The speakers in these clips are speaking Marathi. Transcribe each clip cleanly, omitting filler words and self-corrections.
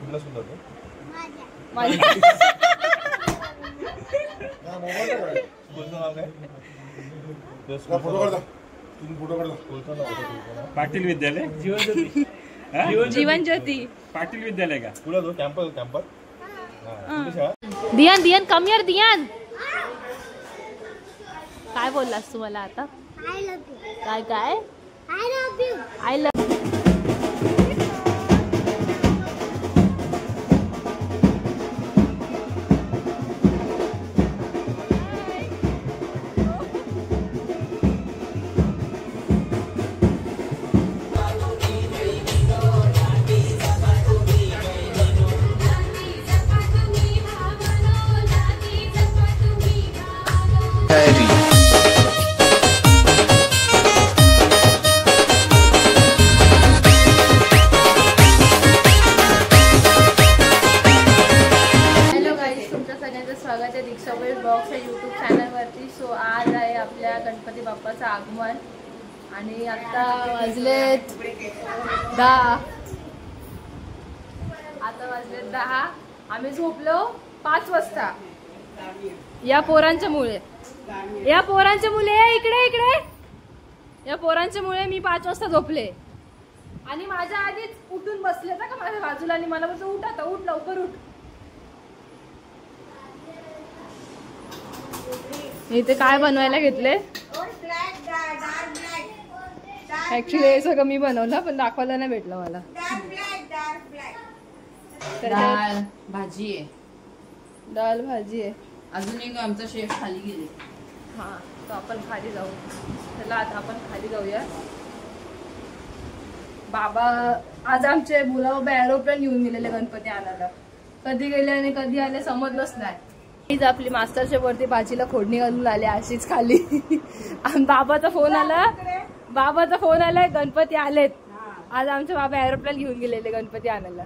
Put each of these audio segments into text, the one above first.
कुठला सुंदर तो माझ्या बोलतो नाव काय फोटो काढा तुम्ही फोटो काढा बोलतो नाव पाटील विद्यालय जीवन ज्योती पाटील विद्यालय का कुठला तो कॅम्पस दियान दियान कम यार दियान काय बोललास तू मला आता आय लव्ह यू काय काय I love you I love स्वागत आहे दीक्षाबोई ब्लॉग्स या यूट्यूब चॅनलवरती. सो आज आहे आपल्या गणपती बाप्पाचं आगमन आणि आता वाजलेत 10. आम्ही झोपलो 5 वाजता या पोरांच्या मुळे इकडे या पोरांच्या मुळे मी 5 वाजता झोपले आणि माझ्या आधीच उठून बसले का माझ्या बाजूला आणि मला बोलतो उठ आता उठ लवकर उठ. इथे काय बनवायला घेतले ऍक्च्युली हे सगळं मी बनवलं पण दाखवायला नाही भेटलं मला. डाळ भाजी आहे डाळ भाजी आहे. अजून एक आमचा शेफ खाली गेले. हा तो आपण खाली जाऊ. चला आता आपण खाली जाऊया. बाबा आज आमचे मुलं एरोप्लेन घेऊन गेलेले गणपती आणायला. कधी गेले आणि कधी आले समजलंच नाही. आपली मास्टर शेफ वरती भाजीला फोडणी घालून आले अशीच खाली. बाबाचा फोन आलाय गणपती आलेत. आज आमचे बाबा एरोप्लेन घेऊन गेलेले गणपती आणायला.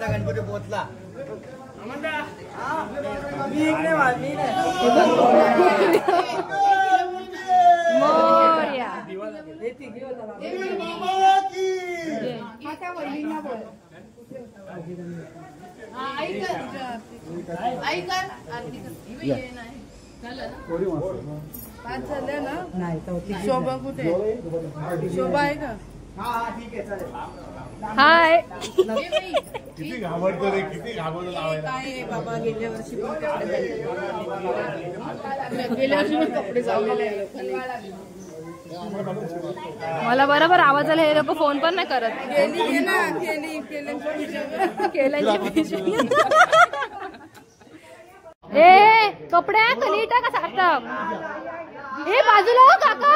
गणपती पोहोचला. शोभा कुठे? शोभा आहे का? ठीक आहे चालेल. हाय. किती घाबरतो रे, किती घाबरतो लावायला. काय बाबा गेल्या वर्षी कपडे चाललेले मला बरोबर आवाज आला. हे लोक फोन पण नाही करत. ए कपड्या खाली टाका सार्थक. हे बाजूला हो काका.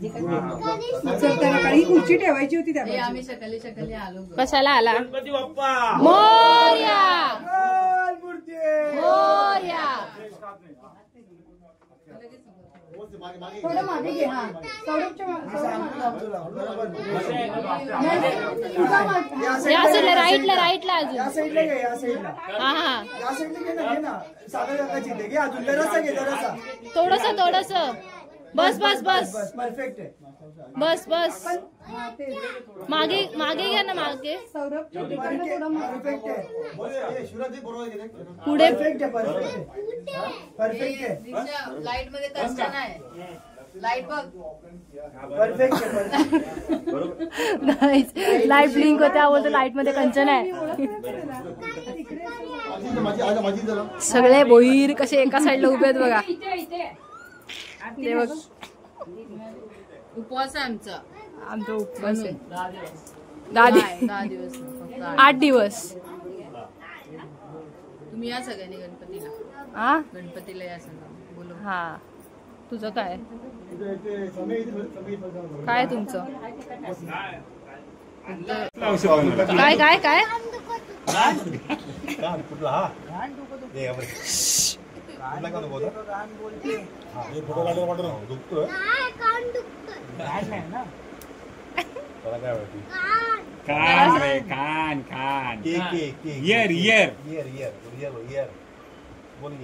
काही खुर्ची ठेवायची होती त्या आम्ही सकाळी सकाळी आलो. कशाला आला? गणपती बाप्पा मोरया मोरया. थोडं मागे घे. हा सौरभच्या या साईडला राईटला अजून. या साईडला घे, या साईडला. हा हा या साईडला घे ना, घे ना. सागर काकाची इथे घे, अजून जरासा घे, जरासा. थोडस. बस बस परफेक्ट आहे. बस मागे घ्या ना मागे. सौरभ परफेक्ट आहे. पुढे परफेक्ट आहे, परफेक्ट आहे. लाईट मध्ये कंचन आहे. लाईट बघ. परफेक्ट आहे. लाईट ब्लिंक होते बोलतो लाईट मध्ये कंचन आहे. सगळे बोईर कसे एका साईडला उभे आहेत बघा. ते बघ उपवास आहे आमचा. आमचा उपवास आहे. 10 दिवस 8 दिवस. तुम्ही या सगळ्यांनी गणपतीला. हा गणपतीला या सगळं बोलू. हा तुझं काय काय तुमचं काय काय काय कुठला हा कुठला का बोलतो फोटो काढून पाठवतो दुखतोय त्याला काय माहिती कान केक ईयर बोल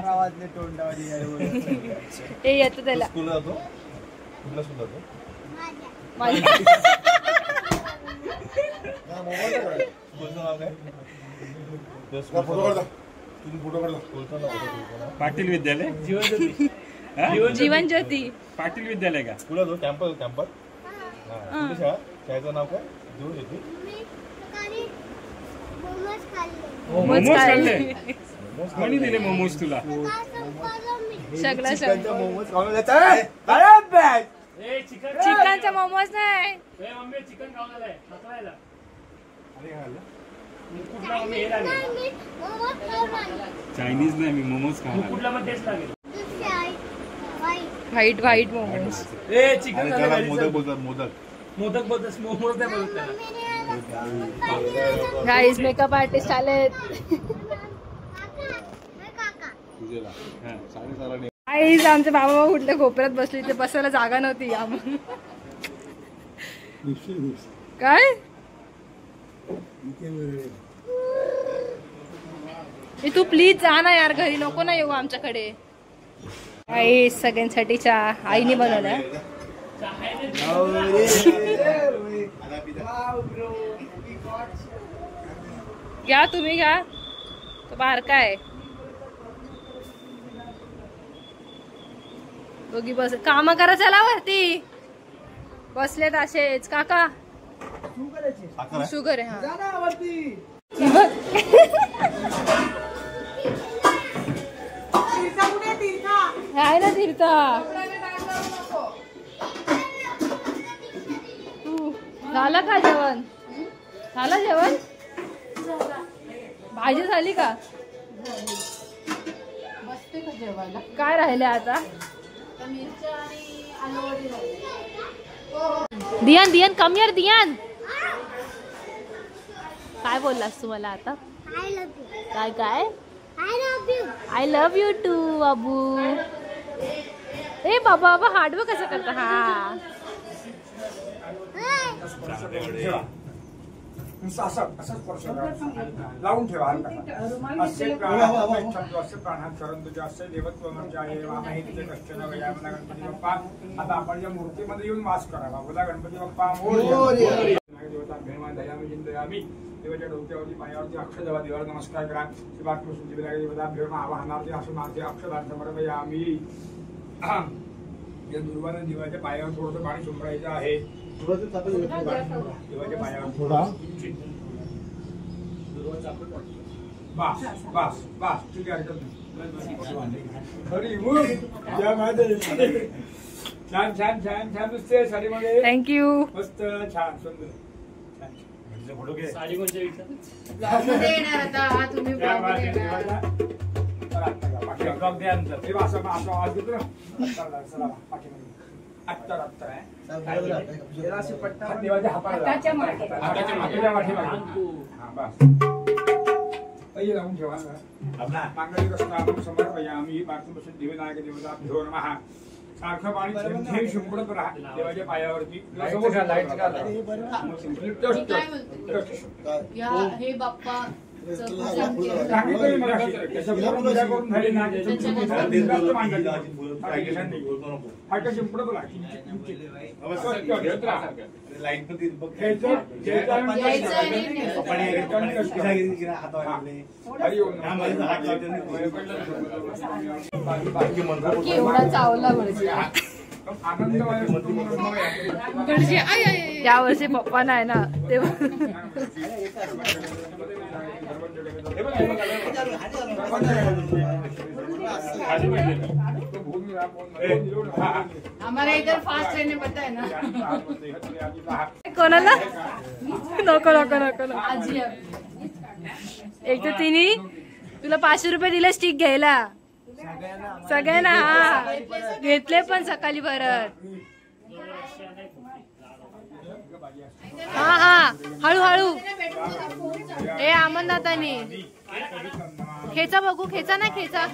आवाजने तोंडावाली हे येतं त्याला. स्कूलला जातो कुठला स्कूल जातो स्कूलचं नाव काय फोटो काढता तुम्ही फोटो काढता स्कूलचं नाव पाटील विद्यालय जीवन ज्योती पाटील विद्यालय का स्कूलला जातो कॅम्पस कुठली शाळा शाळेचं नाव काय जीवन ज्योती मोमोज खाल्ले कोणी दिले मोमोज तुला सगळं मोमोज खाऊन चिकनचा मोमोज नाही चायनीज नाही मी मोमोज खाणार. व्हाईट मोमोज. त्याला मोदक बोलतात मोदक मोमोज नाही बोलत त्याला. गाईज मेकअप आर्टिस्ट आलेत. गाईज आमचे बाबा कुठल्या कोपऱ्यात बसले ते बसायला जागा नव्हती. काय तू प्लीज जा ना यार घरी नको ना येऊ आमच्याकडे. आई सगळ्यांसाठी चहा आईने बनवलाय. घ्या तुम्ही घ्या तो बारका आहे. दोघी बस काम करा चला वरती बसलेत असेच. काका शुगर आहे. हा आहे ना तीर्था. झालं का जेवण? झालं जेवण? भाजी झाली का? बसते का जेवायला? काय राहिले आता? दियान कम हिअर. दियान काय बोललास तू मला आता? काय आय लव्ह यू टू बाबू. ए बाबा हार्डवर्क कसं करता. हा लावून ठेवा. असे प्राणात शरण तुझे असे देवत्व म्हणजे आहे वामाहितीचे कष्ट न गजानना गणपती बाप्पा. आता आपण या मूर्तीमध्ये येऊन वास करावा. बोला गणपती बाप्पा मोरया. देवता भेमान दयामी जिंदयामी. देवाच्या डोक्यावरती पायावरती अक्षदेवा देवाला नमस्कार करा. शिवात्मसुद्धी देवता भेमा आवाहनार्थी आसनार्थी अक्षदार्थ समर्पयामी. या दुर्वाने देवाच्या पायावर थोडंसं पाणी शिंपडायचं आहे. देवाच्या पायावर थोडा बस ठीक आहे. छान दिसते साडीमध्ये. थँक्यू. मस्त छान सुंदर. ब्लॉग मध्ये येणार आता. तुम्ही ब्लॉग मध्ये येणार. लावून ठेवा मांगलिक स्नानं समर्पयामि पार्थबसून दिव्यनायक देवताभ्यो नमः सारखं पाणी थेंब शिंपडत राहा देवाच्या पायावरती हे बाप्पा केवढा चावला या वर्षी पप्पा नाही ना तेव्हा हमारा इधर फास्ट रहने पड़ता है ना कोणाला नको नको नको आजी एक तर तिने तुला 500 रुपये दिले स्टिक घ्यायला सगळ्यांना हा घेतले पण सकाळी परत हा हा हळूहळू ए आमन दादानी खेचा बघू खेचा नाही खेचा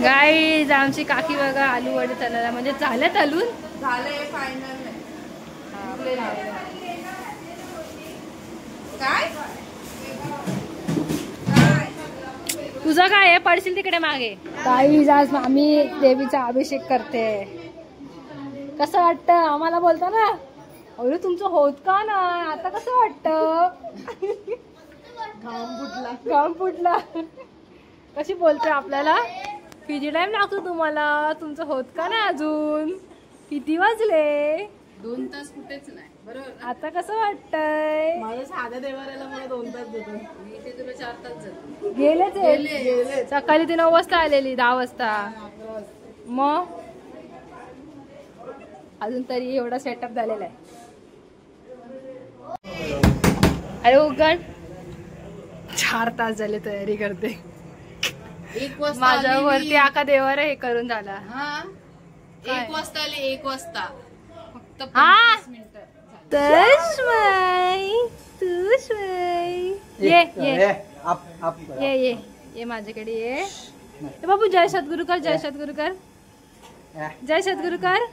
गाईज आमची काकी बघा आलू वडे तळायला म्हणजे झालं तळून झालंय फायनल काय तुझं काय आहे पडशील तिकडे मागे गाईज आज आम्ही देवीचा अभिषेक करते कसं वाटतं आम्हाला बोलता ना अरे तुमचं होत का ना आता कसं वाटतं घाम फुटला कशी बोलते आपल्याला किती टाइम लागतो तुम्हाला तुमचं होत का ना अजून किती वाजले 2 तास कुठेच नाही बरोबर आता कसं वाटतंय माझ्या साध्या देवाऱ्याला मला 2 तास देतो मी इथे तुला 4 तास जातो गेलेच सकाळी ती 9 वाजता आलेली 10 वाजता मग अजून तरी एवढा सेटअप झालेला आहे अरे उघड 4 तास झाले तयारी करते 1 वाजता माझ्या वरती आका देवारा हे करून झाला हा 1 वाजता आले 1 वाजता फक्त 5 मिनिटं ये माझ्याकडे ये बाबू जय सद्गुरु कर जय सद्गुरु कर जय सद्गुरु कर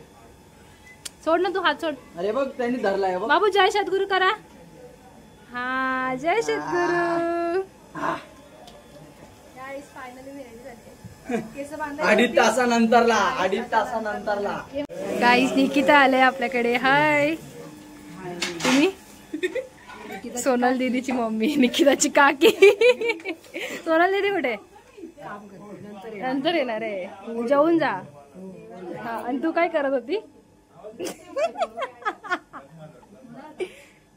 सोड ना तू हात सोड अरे बघ त्यांनी धरलाय बाबू जय सद्गुरु करा हा जय सद्गुरु अडीच तासानंतरला गाईस निकिता आले आपल्याकडे हाय तुम्ही सोनल दीदीची मम्मी निकिताची काकी सोनल दीदी कुठे नंतर येणार आहे, जेवून जा. हा, आणि तू काय करत होती?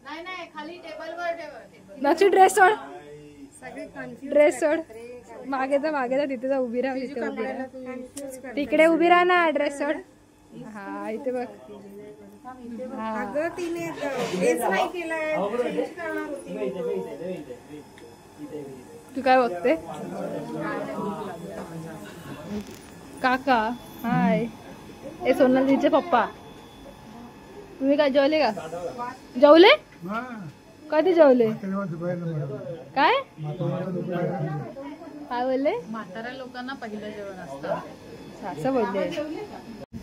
नाही खाली टेबलवर ठेव. नक्षी ड्रेस सोड, ड्रेस सोड. मागे जा तिथे जा, उभी राहा. तिथे उभी राहा, तिकडे उभी राहा ना. ड्रेस सोड. हा इथे बघ. तू काय बघते? काका हाय. हे सोनालीचे पप्पा. तुम्ही काय जेवले का? जेवले? कधी जेवले? काय काय बोलले? म्हाताऱ्या लोकांना पहिलं जेवण असतं असं बोलले.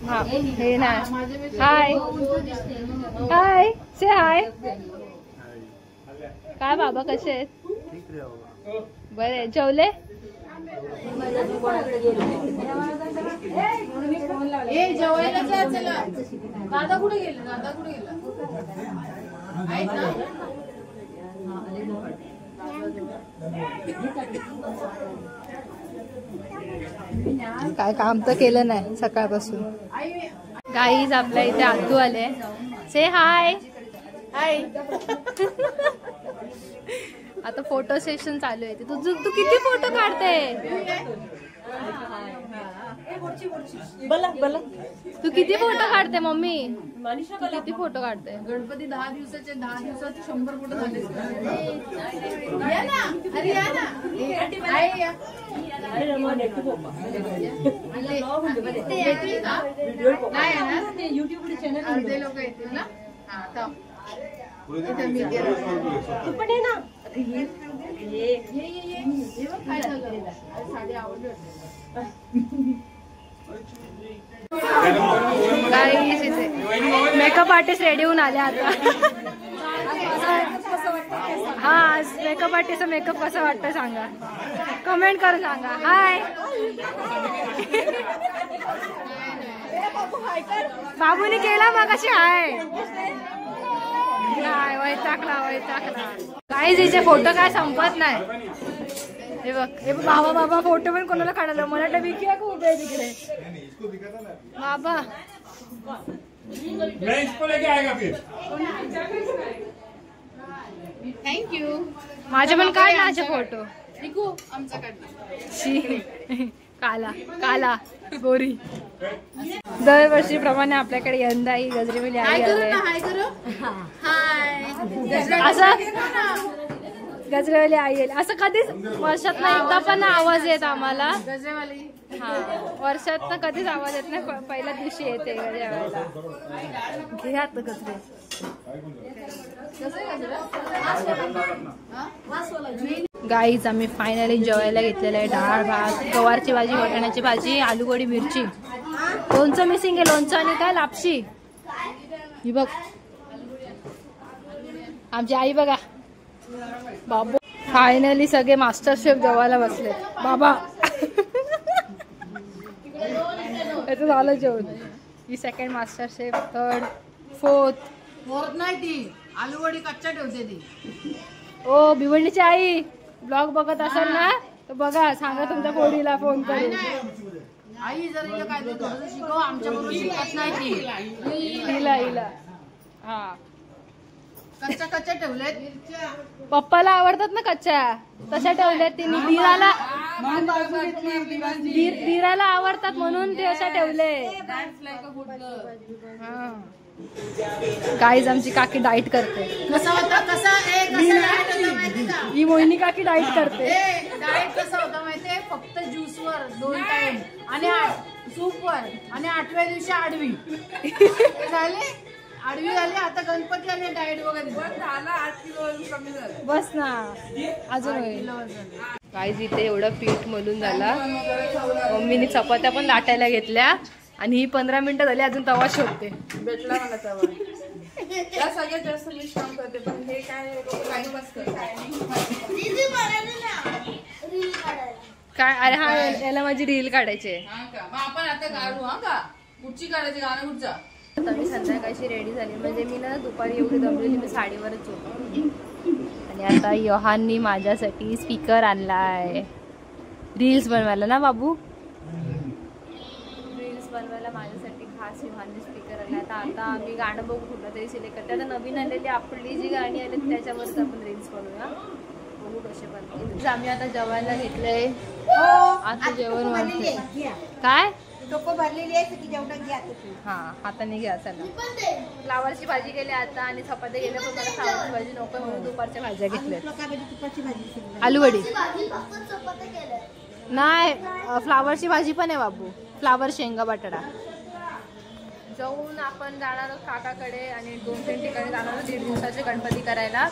हा हे ना. हाय हाय से हाय. काय बाबा कसे आहेत? बरे. जेवले? जेवायला जा. चला दादा कुठे गेला? आहेत ना? काय काम तर केलं नाही सकाळपासून. गाईज आपल्या इथे आतू आले. से हाय हाय. आता फोटो सेशन चालू आहे. तू किती फोटो काढते? तू किती फोटो काढते मम्मी? तू किती फोटो काढते? गणपती 10 दिवसाचे 10 दिवसाचे 100 फोटो झाले. या ना. अरे या ना. अर्धे लोक येतील ना. साडी आवडली. मेकअप आर्टिस्ट रेडी होऊन आले आता. हा मेकअप आर्टिस्टचा मेकअप कसा वाटतं सांगा, कमेंट करून सांगा. हाय बाबूनी केला मग कशी हाय. वैतागला. काय जिचे फोटो काय संपत नाही. हे बघ हे बाबा फोटो पण कोणाला काढायला. मला वाटतं विकी आहे खूप आहे तिकडे. बाबा थँक्यू. माझे पण काढ माझे फोटो. आमच्याकडनं काला गोरी. दरवर्षीप्रमाणे आपल्याकडे यंदाही गजरेवाली आई आले. असं गजरेवाली आई येईल असं कधीच वर्षात ना एकदा पण आवाज येत आम्हाला. गजरेवाली हा वर्षात ना कधीच आवाज येत नाही. पहिल्या दिवशी येते गजरेवाला. घे आता गजरे. गाईज आम्ही फायनली जेवायला घेतलेलं आहे. डाळ भात, गवारची भाजी, वाटाण्याची भाजी, आलूगोडी, मिरची, लोणचं मिसिंग आहे. लोणचं आणि काय लापशी. ही बघ आमची आई बघा. बाबू फायनली सगळे मास्टर शेफ जेवायला बसले. बाबा याचं झालं जेवण. ही second master chef, third, fourth नाही ती आलूवडी कच्च्या ठेवते ती. ओ भिवंडीची आई ब्लॉग बघत असाल ना तर बघा, सांगा तुमच्या पोरीला फोन करून. आई जर काय थोडं शिकव, आमच्या बरोबर शिकत नाही ती. हिला हा कच्च्या ठेवलेत. पप्पाला आवडतात ना कच्च्या, तशा ठेवल्यात तिने. धीराला आवडतात म्हणून ते अशा ठेवले. गाईज आमची काकी डाईट करते. ही मोहिनी काकी डाईट करते. डाएट कसा होता माहितीये? फक्त ज्यूसवर 2 टाइम आणि सूपवर आणि 8व्या दिवशी आडवी झाली. आता गणपती आले डाएट वगैरे झाला. 8 किलो कमी झालं. बस ना अजून होईल. गाईज इथे एवढं पीठ मलून झाला. मम्मीने चपात्या पण लाटायला घेतल्या आणि ही 15 मिनिटं झाली अजून तवा शोधते. भेटला मला तवा. या सगळ्यात जास्त मी काम करते, पण हे काय काय. अरे हा याला माझी रील काढायची. आपण आता काढू. हा का कुठची काढायची? गाणं कुठचा? आता मी संध्याकाळची रेडी झाली. म्हणजे मी ना दुपारी एवढी दमलेली, मी साडीवरच झोपली. आणि आता योहाननी माझ्यासाठी स्पीकर आणलाय रील्स बनवायला ना बाबू. आता आम्ही गाणं बघू कुठलं तरी सिलेक्ट करते. आता नवीन आलेली आपली जी गाणी आली त्याच्यावरच आपण रील्स बनवूया, बघू कसे बनते. आम्ही आता जेवायला घेतलंय. आता जेवण वाढते. काय हा हाताने घ्या. चला फ्लावरची भाजी केली आता आणि चपात्या गेल्या, पण मला फ्लावरची भाजी नको म्हणून दुपारच्या भाज्या घेतल्या. आलूवडी नाही, फ्लावरची भाजी पण आहे बाबू, फ्लावर शेंगा बटाटा. जाऊन आपण जाणार काकाकडे आणि 2-3 ठिकाणी जाणार 1.5 दिवसाचे गणपती करायला.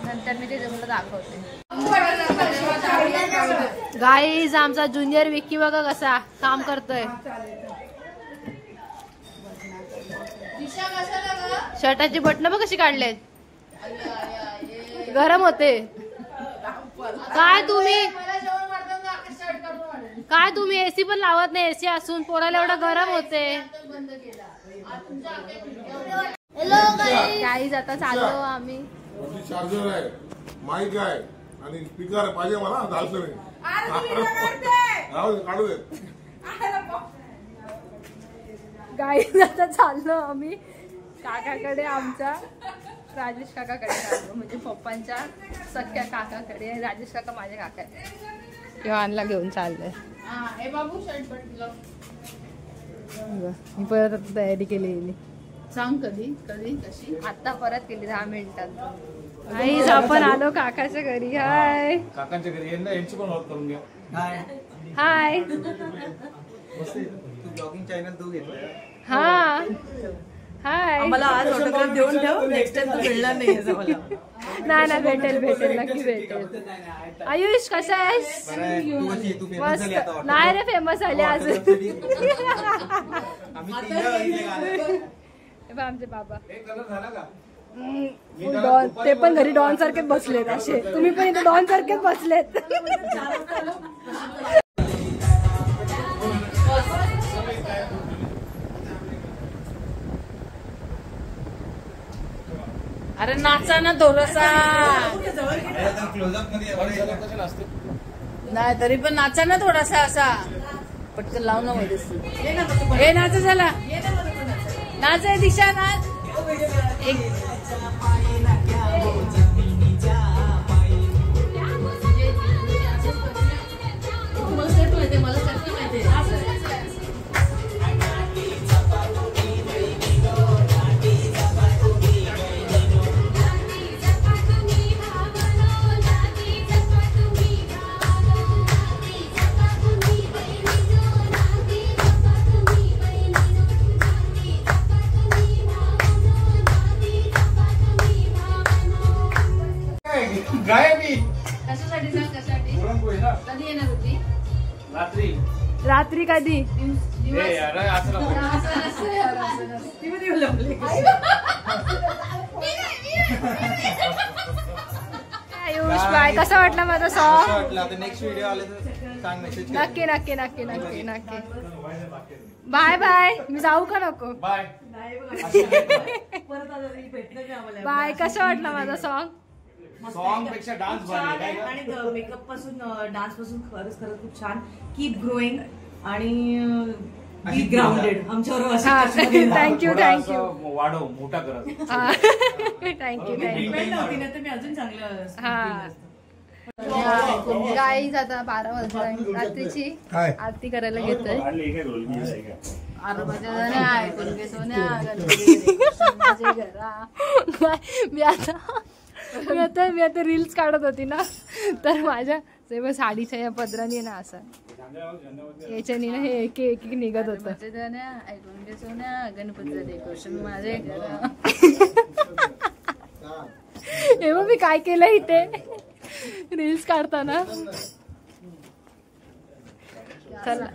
नंतर मी ते जमलं दाखवते. गाईज आमचा ज्युनियर विक्की बघा कसा काम करतोय. शर्टाची बटणं बघ कशी काढलेत, गरम होते. काय तुम्ही एसी पण लावत नाही, एसी असून पोराला एवढं गरम होते. गाईज आता चाललो आम्ही. चार्जर आहे, माईक आहे आणि स्पीकर पाहिजे मला. काढू दे. गाईज आता चाललो आम्ही काकाकडे, आमच्या राजेश काकाकडे चाललो, म्हणजे पप्पांच्या सख्या काकाकडे. राजेश काका माझे काका आहेत. योहानला घेऊन चाललोय. मी परत आता तयारी केली. सांग कधी कशी? आता परत केली 10 मिनिटात. गाईज आपण आलो काकाच्या घरी. हाय काकांच्या घरी यांची पण ओळख करून घ्या. हाय. ब्लॉगिंग चॅनल तू घेतलं. हा हाय. मला आज ऑटोग्राफ देऊन ठेव, नेक्स्ट टाइम तू मिळणार नाही असं मला. नाही भेटेल नक्की भेटेल. आयुष कसा आहेस? मस्त. नाही रे फेमस झाले आज. आमचे बाबा ते पण घरी डॉन सारखेच बसलेत. असे तुम्ही पण इथे डॉन सारखेच बसलेत. अरे नाचा ना थोडासा. नाही तरी पण नाचा ना थोडासा, असा पटकन लाव ना मध्ये. हे नाच झाला, नाच आहे दिशा नाच. कधी येणार होती? रात्री कधी? आयुष बाय कसा वाटला माझा सॉन्ग? नेक्स्ट व्हिडिओ आले तर सांग, मेसेज नक्की. Bye bye. मी जाऊ का नको? Bye bye. कसा वाटला माझा सॉन्ग? सॉन्ग पेक्षा डान्स भारी. आणि मेकअप पासून डान्स पासून खरंच खूप छान. कीप ग्रोईंग आणि बी ग्राउंडेड. आमच्यावर थँक्यू वाढव, मोठा करत. थँक्यू. मी अजून चांगलं. हा गाईज आता 12 वाजता रात्रीची आरती करायला घेतोय. मी आता रील्स काढत होती ना, तर माझ्या साडीच्या या पदराने ना असं याच्यानी ना हे एक निघत होत. ऐकून घे सोन्या, गणपतीचं डेकोरेशन माझे. हे मग मी काय केलं इथे रील्स काढताना. चला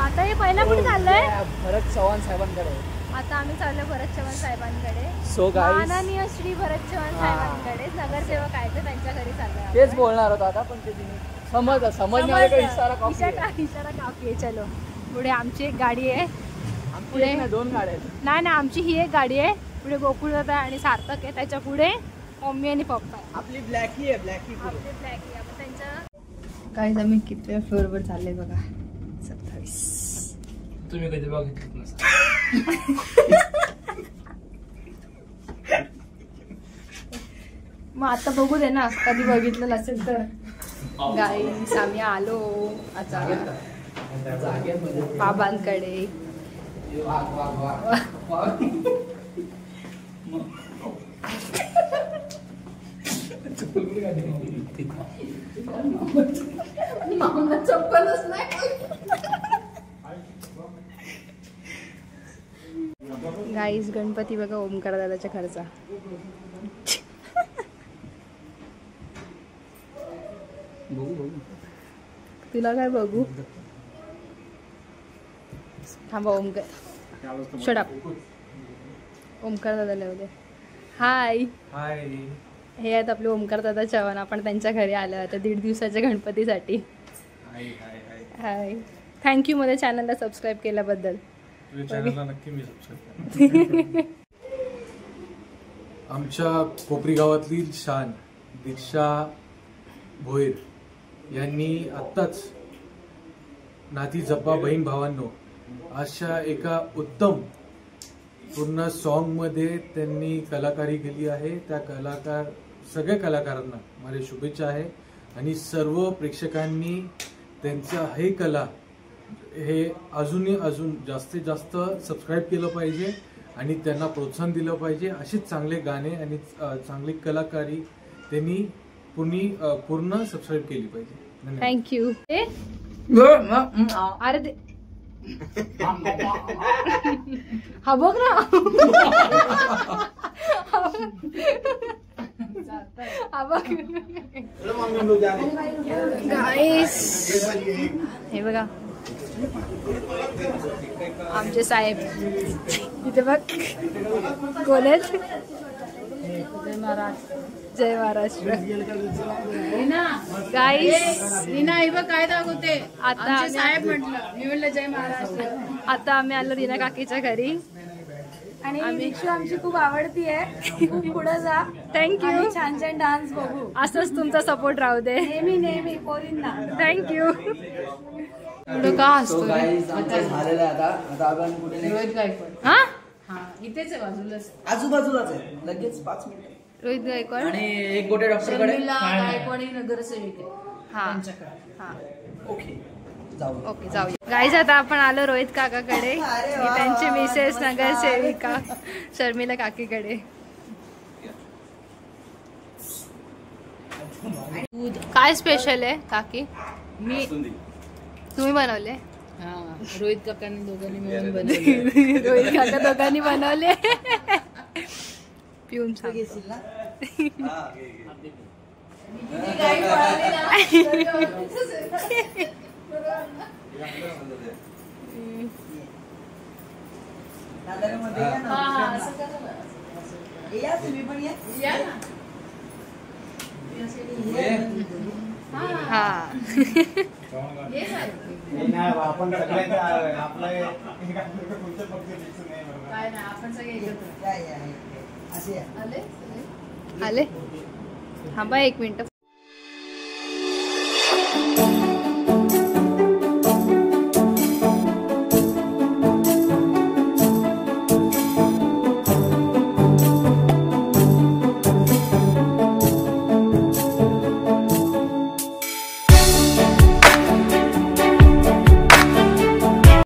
आता हे पहिला कुठे चाललंय? भरत चव्हाण साहेबांकडे. आता आम्ही चाललोय भरत चव्हाण साहेबांकडे. सो गाईस, माननीय श्री भरत चव्हाण साहेबांकडे नगरसेवक आहेत ते, त्यांच्या घरी चाललोय. तेच बोलणार होतो आता, पण ते समजणार का इशारा काफी आहे. चलो पुढे आमची एक गाडी आहे. पुढे 2 गाड्या आहेत. नाही आमची ही एक गाडी आहे. पुढे गोकुळ दादा आणि सार्थक आहे. त्याच्या पुढे मम्मी आणि पप्पा. आपली ब्लॅकी आहे. ब्लॅकी आपण त्यांच्या काही आम्ही कितव्या फ्लोअर वर चालले बघा. 27. तुम्ही कधी बघितलं नसा. मग आता बघू दे ना, कधी बघितलं नसेल तर. गाईस आम्ही आलो आता बाबांकडे. चप्पलच नाही. गाईस गणपती बघा ओमकार दादाच्या घरचा. तुला काय बघू? थांबा ओमकार शट ओमकार दादा लिहू दे. हाय हाय, हे आहेत आपले ओमकार दादा चव्हाण. आपण त्यांच्या घरी आलो आता 1.5 दिवसाच्या गणपतीसाठी. हाय, थँक्यू माझ्या चॅनलला सबस्क्राईब केल्याबद्दल. नक्की मी सबस्क्राईब. आमच्या कोपरी गावातली शान दीक्षा भोईर यांनी आत्ताच नाती जप्पा बहीण भावांनो अशा एका उत्तम पूर्ण सॉन्गमध्ये त्यांनी कलाकारी केली आहे. त्या सगळ्या कलाकारांना माझ्या शुभेच्छा आहे. आणि सर्व प्रेक्षकांनी त्यांचा हे कला हे अजून जास्तीत जास्त सबस्क्राईब केलं पाहिजे आणि त्यांना प्रोत्साहन दिलं पाहिजे. अशीच चांगले गाणे आणि चांगली कलाकारी त्यांनी पूर्ण सबस्क्राईब केली पाहिजे. थँक्यू. अरे ते हा बघ ना. हा बघ गाईस, हे बघा आमचे साहेब इथे बघ. कोण आहेत? जय महाराष्ट्र. गाईस रीना हे बघ काय दाखवते. आता साहेब म्हटलं, मी म्हणलं जय महाराष्ट्र. आता आम्ही आलो रीना काकीच्या घरी. आणि दीक्षू आमची खूप आवडती आहे. पुढे जा. थँक्यू. छान छान डान्स बघू. असंच तुमचा सपोर्ट राहू दे नेहमी पोरींना. थँक्यू. एवढं का हसतो रे? झालेलं आहे आता आपण कुठे नाही. रोहित गायकवाड. हा हा इथेच आहे बाजूलाच. आजूबाजूलाच आहे लगेच 5 मिनिट. रोहित गायकवाड. आणि एक गोटे डॉक्टर कडे. शर्मिला गायकवाड ही नगरसेविका आहे हा त्यांच्याकडे. हा ओके जाऊ. ओके जाऊया. गाईज आता आपण आलो रोहित काकाकडे. ही त्यांची मिसेस नगरसेविका शर्मिला काकीकडे. काय स्पेशल आहे काकी? मी तुम्ही बनवले? हा रोहित काकांनी दोघांनी मिळून बनवले. रोहित काका दोघांनी बनवले. पिऊन सांग. हा आपण काय नाही आपण सगळे एकत्र आले थांबा 1 मिनिट.